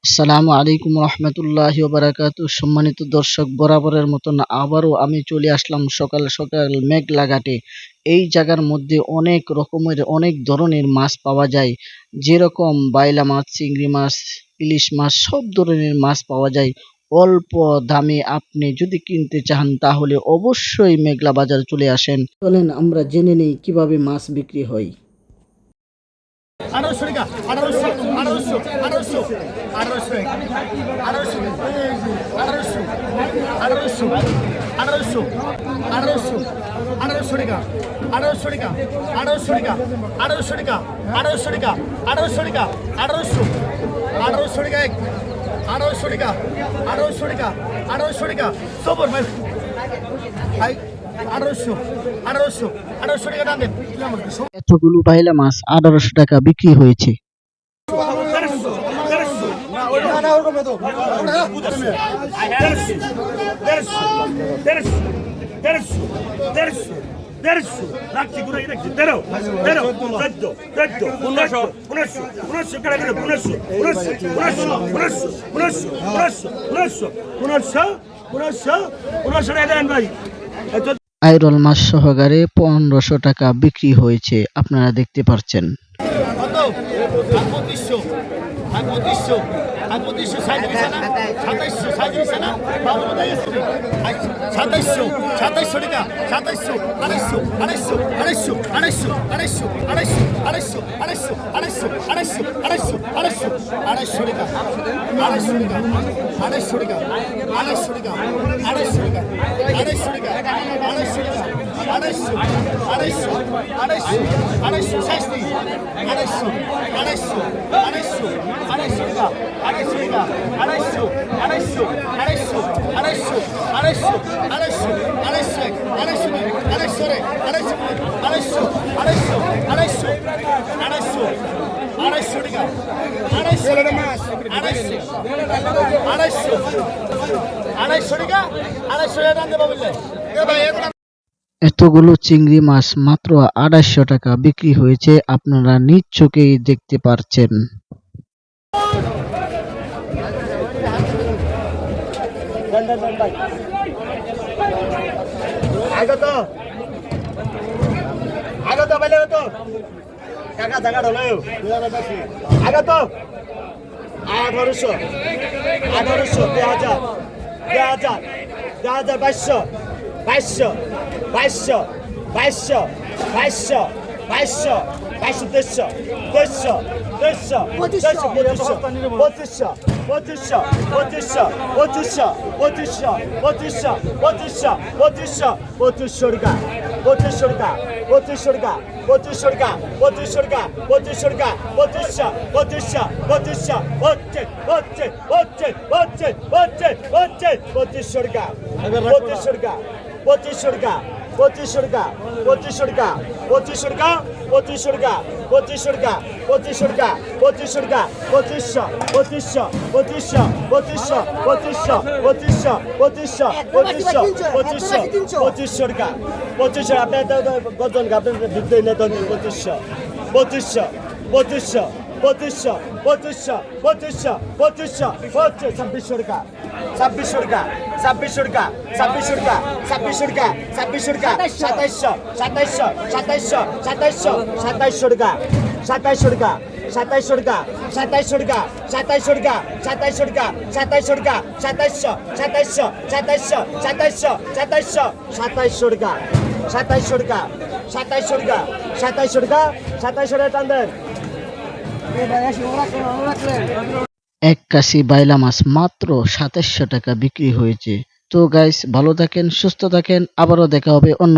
আসসালামু আলাইকুম রহমতুল্লাহি ওয়া বারাকাতুহু। সম্মানিত দর্শক, বরাবরের মতন আবারও আমি চলে আসলাম সকাল সকাল মেঘলা ঘাটে। এই জায়গার মধ্যে অনেক রকমের অনেক ধরনের মাছ পাওয়া যায়, যেরকম বাইলা মাছ, চিংড়ি মাছ, ইলিশ মাছ, সব ধরনের মাছ পাওয়া যায় অল্প দামে। আপনি যদি কিনতে চান তাহলে অবশ্যই মেঘলা বাজার চলে আসেন। চলেন আমরা জেনে নেই কিভাবে মাছ বিক্রি হয়। 1800 টাকা 1800 1800 1800 1800 1800 1800 1800 1800 টাকা 1800 টাকা 1800 টাকা 1800 টাকা 1800 টাকা 1800 টাকা 1800 1800 টাকা 1800 টাকা 1800 টাকা 1800 টাকা সবর ভাই 1800 1800 1800 টাকা দাম দেন। এতগুলো বাইলা মাছ 1800 টাকা বিক্রি হয়েছে। আইরল মাছ সহকারে 1500 টাকা বিক্রি হয়েছে, আপনারা দেখতে পাচ্ছেন। কত? 2500 2500 2500 সাইজ দিছে না 2700 সাইজ দিছে না বাবু কোথায় আছে 2700 2700 টাকা 2700 2800 2800 2800 2800 2800 2800 2800 2800 2800 2800 টাকা 2800 টাকা 2800 টাকা 2800 টাকা 2800 টাকা 2800 টাকা 2800 টাকা 2800 2800 2800 2800 60 2800 2800 2800 2800 টাকা 2800 টাকা 2800 2800 2800 2800 2800 2800 2800 2800 2800 টাকা 2800 টাকা 2800 টাকা দাম দেবো বললে এতগুলো চিংড়ি মাছ মাত্র 2800 টাকা বিক্রি হয়েছে, আপনারা নিজ চোখেই দেখতে পারছেন। আগত আগত বাইলে তো টাকা জায়গা ঢলো আগত 1800 1800 2000 2000 2200 2200 2200 2200 2200 2200 2200 200 200 200 2500 2500 2500 2500 2500 2500 2500 2500 টাকা 2500 টাকা 2500 টাকা 2500 টাকা 2500 টাকা 2500 টাকা 2500 2500 2500 হচ্ছে হচ্ছে হচ্ছে হচ্ছে হচ্ছে হচ্ছে 2500 টাকা 2500 টাকা 2500 টাকা 2500 টাকা 2500 টাকা 2500 টাকা 2500 টাকা 2500 টাকা 2500 টাকা 2500 টাকা 2500 2500 2500 2500 2500 2500 2500 2500 টাকা 2500 আপনার গজন আপনার দিতে না তো 2500 2500 2500 2500 2500 2500 2500 হচ্ছে 2600 টাকা 2600 টাকা 2600 টাকা 2600 টাকা 2600 টাকা 2600 টাকা 2700 2700 2700 2700 টাকা 2700 টাকা 2700 টাকা 2700 টাকা 2700 টাকা 2700 টাকা 2700 টাকা 2700 2700 2700 2700 2700 টাকা 2700 টাকা 2700 টাকা 2700 টাকা 2700 টাকা টান দেন এক কাশি বাইলা মাছ মাত্র 2700 টাকা বিক্রি হয়েছে। তো গাইস, ভালো থাকেন, সুস্থ থাকেন, আবারও দেখা হবে অন্য